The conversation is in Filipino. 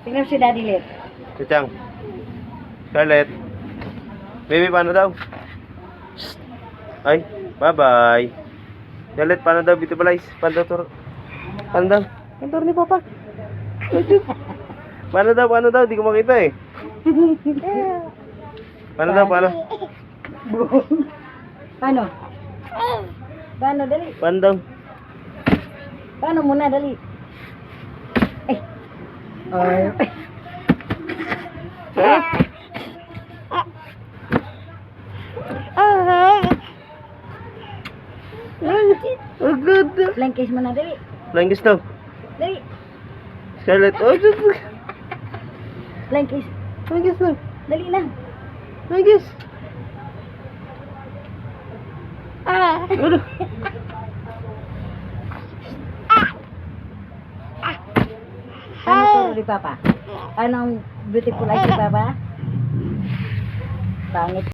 Tingnan si Daddy Let. Kuchang. Scarlett. Baby, paano daw? Shh. Ay, bye-bye. Scarlett, paano daw? Vitalize. Paano daw? Paano daw? Kantor ni Papa. Paano daw? Paano daw? Di ko makita eh. Paano daw? Paano? Paano? Paano, dali? Paano daw? Paano muna, dali? Ay. Ay. Oh, good. Flying kiss muna, dali. Flying kiss daw. Dali. Scarlett, oh, just. Flying kiss. Flying kiss daw. Dali na. Flying kiss. Ano? Paano turo ni Papa? Anong beautiful eyes ni Papa? Pangit.